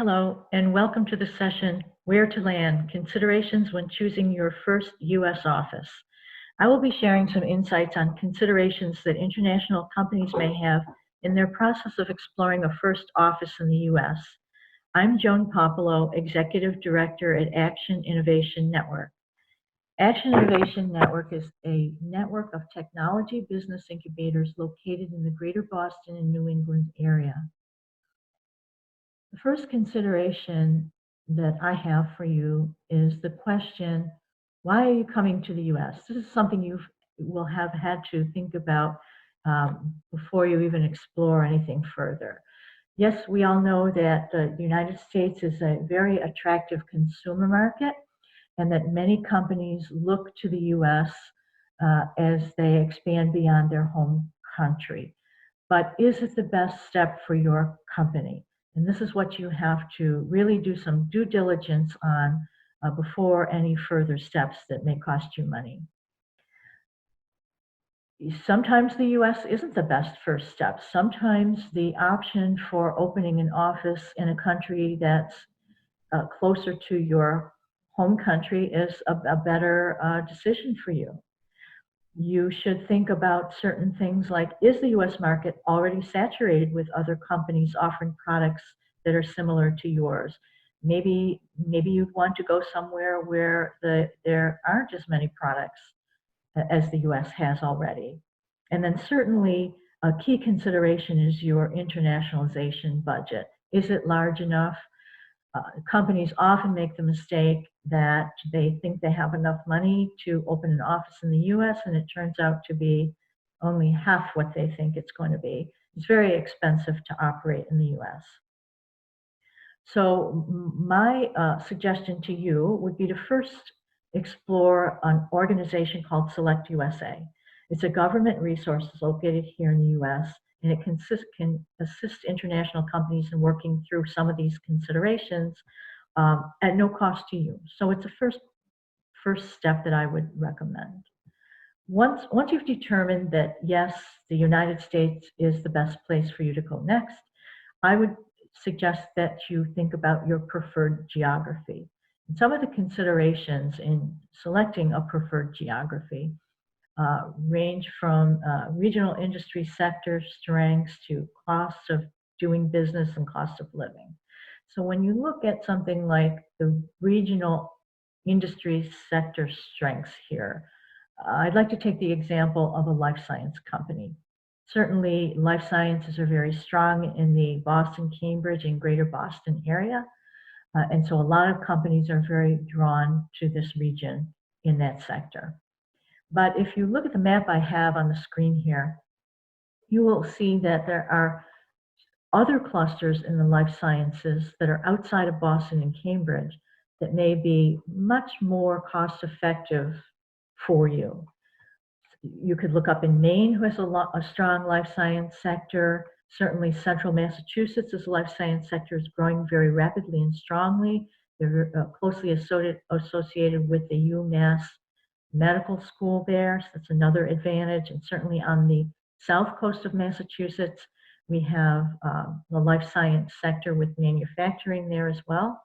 Hello, and welcome to the session, Where to Land, Considerations When Choosing Your First U.S. Office. I will be sharing some insights on considerations that international companies may have in their process of exploring a first office in the U.S. I'm Joan Popolo, Executive Director at Action Innovation Network. Action Innovation Network is a network of technology business incubators located in the greater Boston and New England area. The first consideration that I have for you is the question, why are you coming to the U.S.? This is something you will have had to think about before you even explore anything further. Yes, we all know that the United States is a very attractive consumer market and that many companies look to the U.S. As they expand beyond their home country. But is it the best step for your company? And this is what you have to really do some due diligence on before any further steps that may cost you money. Sometimes the US isn't the best first step. Sometimes the option for opening an office in a country that's closer to your home country is a better decision for you. You should think about certain things like, is the US market already saturated with other companies offering products that are similar to yours? Maybe you'd want to go somewhere where there aren't as many products as the US has already. And then certainly a key consideration is your internationalization budget. Is it large enough? Companies often make the mistake that they think they have enough money to open an office in the US, and it turns out to be only half what they think it's going to be. It's very expensive to operate in the US. So my suggestion to you would be to first explore an organization called Select USA. It's a government resource located here in the US, and it can assist international companies in working through some of these considerations at no cost to you. So it's a first step that I would recommend. Once you've determined that, yes, the United States is the best place for you to go next, I would suggest that you think about your preferred geography. And some of the considerations in selecting a preferred geography range from regional industry sector strengths to costs of doing business and cost of living. So when you look at something like the regional industry sector strengths here, I'd like to take the example of a life science company. Certainly, life sciences are very strong in the Boston, Cambridge, and greater Boston area. And so a lot of companies are very drawn to this region in that sector. But if you look at the map I have on the screen here, you will see that there are other clusters in the life sciences that are outside of Boston and Cambridge that may be much more cost effective for you. You could look up in Maine, who has a strong life science sector. Certainly central Massachusetts' life science sector is growing very rapidly and strongly. They're closely associated with the UMass Medical School there, so that's another advantage. And certainly on the south coast of Massachusetts, we have the life science sector with manufacturing there as well.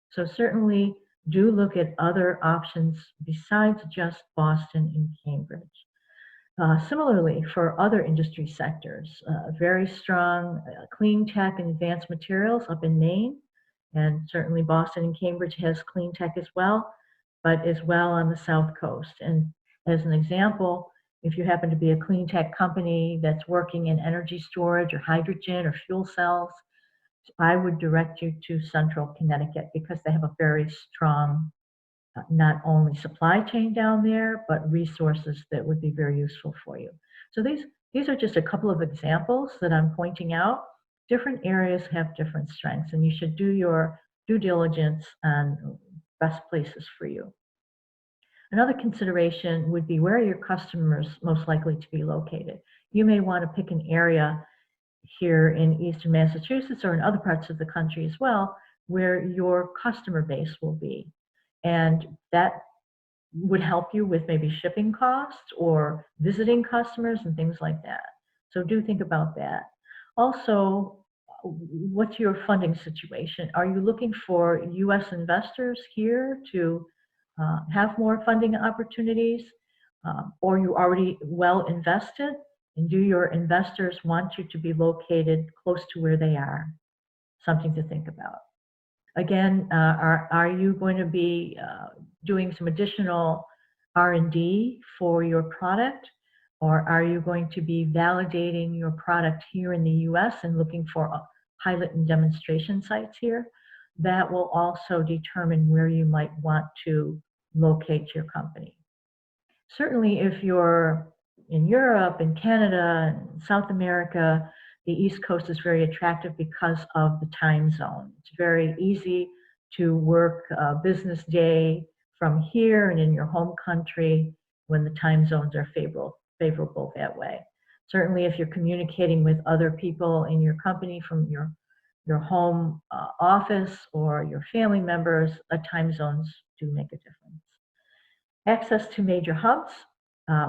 So certainly do look at other options besides just Boston and Cambridge. Similarly, for other industry sectors, very strong clean tech and advanced materials up in Maine, and certainly Boston and Cambridge has clean tech as well, but as well on the South Coast. And as an example, if you happen to be a clean tech company that's working in energy storage or hydrogen or fuel cells, I would direct you to Central Connecticut because they have a very strong, not only supply chain down there, but resources that would be very useful for you. So these are just a couple of examples that I'm pointing out. Different areas have different strengths, and you should do your due diligence on best places for you. Another consideration would be, where are your customers most likely to be located? You may want to pick an area here in Eastern Massachusetts or in other parts of the country as well, where your customer base will be. And that would help you with maybe shipping costs or visiting customers and things like that. So do think about that. Also, what's your funding situation? Are you looking for U.S. investors here to have more funding opportunities? Or are you already well invested? And do your investors want you to be located close to where they are? Something to think about. Again, are you going to be doing some additional R&D for your product? Or are you going to be validating your product here in the US and looking for pilot and demonstration sites here? That will also determine where you might want to locate your company. Certainly if you're in Europe, in Canada, and South America, the East Coast is very attractive because of the time zone. It's very easy to work a business day from here and in your home country when the time zones are favorable that way. Certainly if you're communicating with other people in your company from your home office or your family members, time zones do make a difference. Access to major hubs.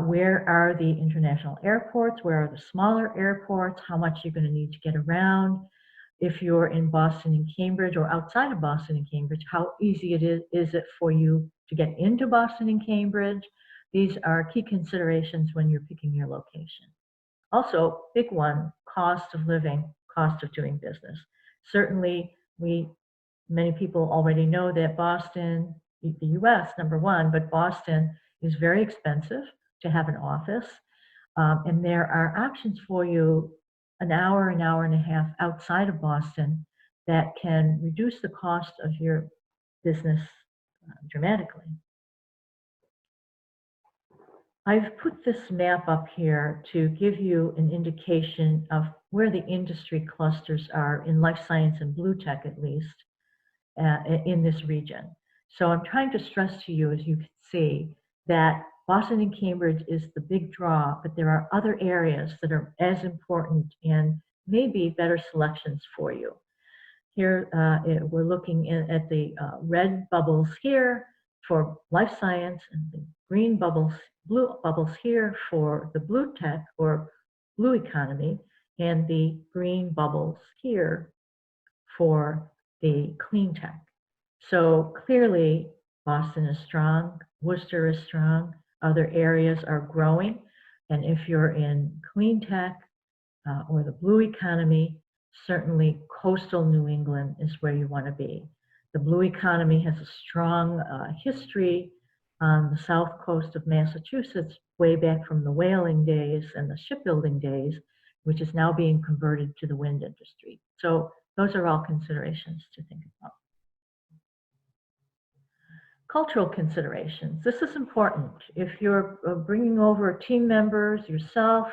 Where are the international airports? Where are the smaller airports? How much you're going to need to get around? If you're in Boston and Cambridge or outside of Boston and Cambridge, how easy is it for you to get into Boston and Cambridge? These are key considerations when you're picking your location. Also, big one, cost of living, cost of doing business. Certainly, many people already know that Boston, the US, number one, but Boston is very expensive to have an office. And there are options for you an hour and a half outside of Boston that can reduce the cost of your business dramatically. I've put this map up here to give you an indication of where the industry clusters are in life science and blue tech, at least, in this region. So I'm trying to stress to you, as you can see, that Boston and Cambridge is the big draw, but there are other areas that are as important and maybe better selections for you. Here, we're looking at the red bubbles here for life science and the green bubbles, blue bubbles here for the blue tech or blue economy, and the green bubbles here for the clean tech. So clearly, Boston is strong, Worcester is strong, other areas are growing, and if you're in clean tech or the blue economy, certainly coastal New England is where you want to be. The blue economy has a strong history on the south coast of Massachusetts, way back from the whaling days and the shipbuilding days, which is now being converted to the wind industry. So those are all considerations to think about. Cultural considerations. This is important. If you're bringing over team members, yourself,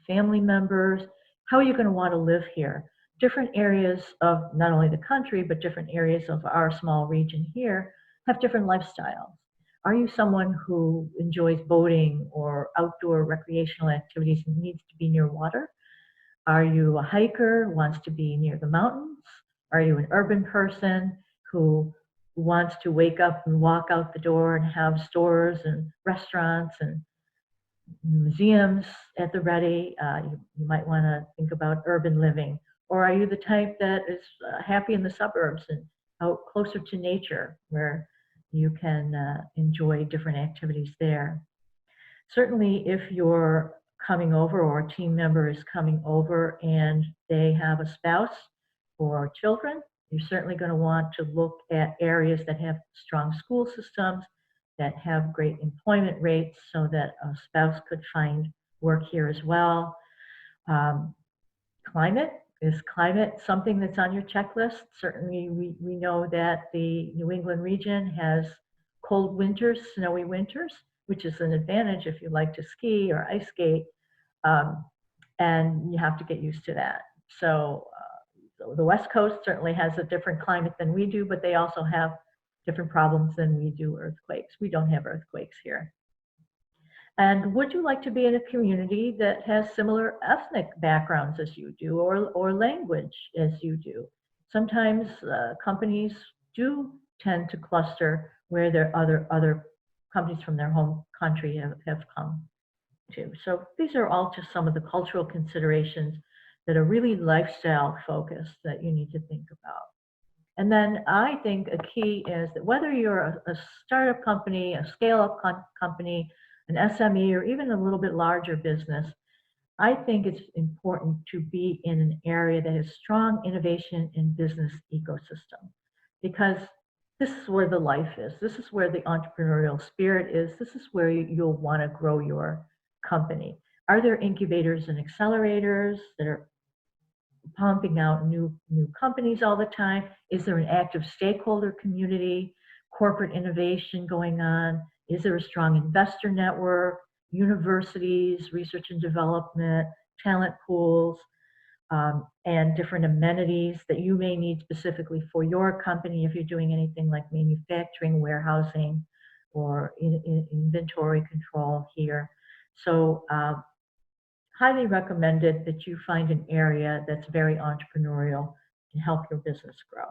family members, how are you going to want to live here? Different areas of not only the country, but different areas of our small region here have different lifestyles. Are you someone who enjoys boating or outdoor recreational activities and needs to be near water? Are you a hiker who wants to be near the mountains? Are you an urban person who wants to wake up and walk out the door and have stores and restaurants and museums at the ready? You might want to think about urban living. Or are you the type that is happy in the suburbs and out closer to nature where you can enjoy different activities there? Certainly if you're coming over or a team member is coming over and they have a spouse or children, you're certainly going to want to look at areas that have strong school systems, that have great employment rates so that a spouse could find work here as well. Climate. Is climate something that's on your checklist? Certainly we know that the New England region has cold winters, snowy winters, which is an advantage if you like to ski or ice skate, and you have to get used to that. So the West Coast certainly has a different climate than we do, but they also have different problems than we do, earthquakes. We don't have earthquakes here. And would you like to be in a community that has similar ethnic backgrounds as you do, or language as you do? Sometimes companies do tend to cluster where their other companies from their home country have come to. So these are all just some of the cultural considerations that are really lifestyle focused that you need to think about. And then I think a key is that whether you're a startup company, a scale-up company, an SME, or even a little bit larger business, I think it's important to be in an area that has strong innovation and business ecosystem, because this is where the life is. This is where the entrepreneurial spirit is. This is where you'll want to grow your company. Are there incubators and accelerators that are pumping out new companies all the time? Is there an active stakeholder community, corporate innovation going on? Is there a strong investor network, universities, research and development, talent pools, and different amenities that you may need specifically for your company if you're doing anything like manufacturing, warehousing, or inventory control here. So highly recommended that you find an area that's very entrepreneurial to help your business grow.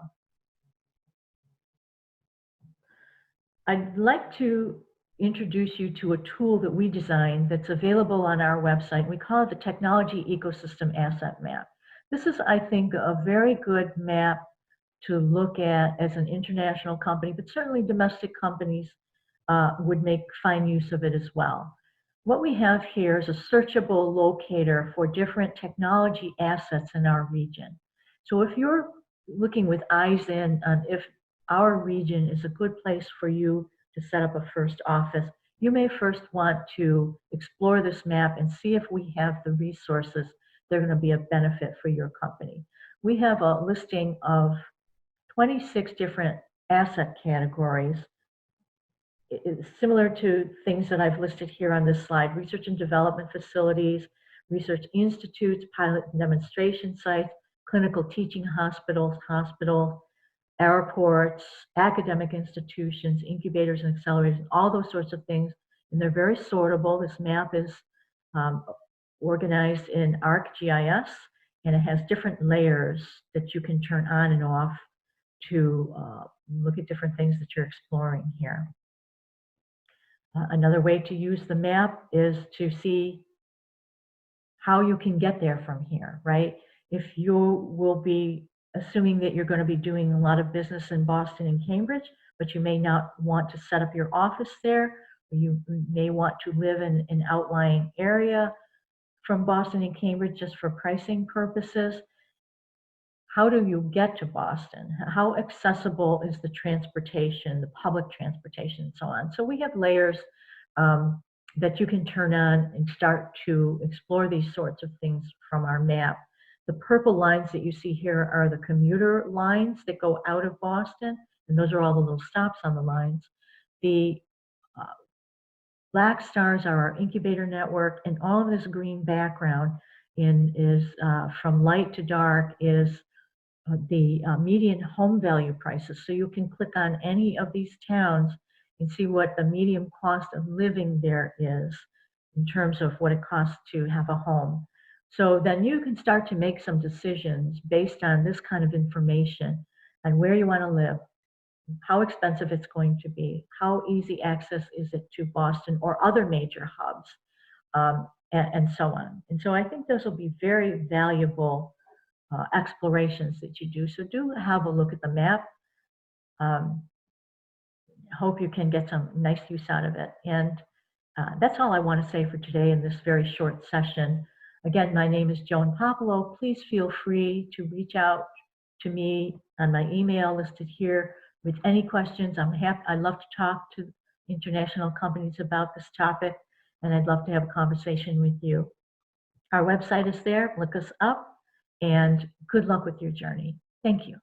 I'd like to introduce you to a tool that we designed that's available on our website. We call it the Technology Ecosystem Asset Map. This is, I think, a very good map to look at as an international company, but certainly domestic companies would make fine use of it as well. What we have here is a searchable locator for different technology assets in our region. So if you're looking with eyes in on if our region is a good place for you to set up a first office, you may first want to explore this map and see if we have the resources that are going to be a benefit for your company. We have a listing of 26 different asset categories. It's similar to things that I've listed here on this slide: research and development facilities, research institutes, pilot and demonstration sites, clinical teaching hospitals, airports, academic institutions, incubators and accelerators, all those sorts of things. And they're very sortable. This map is organized in ArcGIS, and it has different layers that you can turn on and off to look at different things that you're exploring here. Another way to use the map is to see how you can get there from here, right? If you will be assuming that you're going to be doing a lot of business in Boston and Cambridge, but you may not want to set up your office there, or you may want to live in an outlying area from Boston and Cambridge just for pricing purposes. How do you get to Boston? How accessible is the transportation, the public transportation, and so on? So we have layers that you can turn on and start to explore these sorts of things from our map. The purple lines that you see here are the commuter lines that go out of Boston, and those are all the little stops on the lines. The black stars are our incubator network, and all of this green background is from light to dark is the median home value prices. So you can click on any of these towns and see what the median cost of living there is in terms of what it costs to have a home. So then you can start to make some decisions based on this kind of information on where you want to live, how expensive it's going to be, how easy access is it to Boston or other major hubs, and so on. And so I think those will be very valuable explorations that you do. So do have a look at the map. Hope you can get some nice use out of it. And that's all I want to say for today in this very short session. Again, my name is Joan Popolo. Please feel free to reach out to me on my email listed here with any questions. I'd love to talk to international companies about this topic, and I'd love to have a conversation with you. Our website is there. Look us up, and good luck with your journey. Thank you.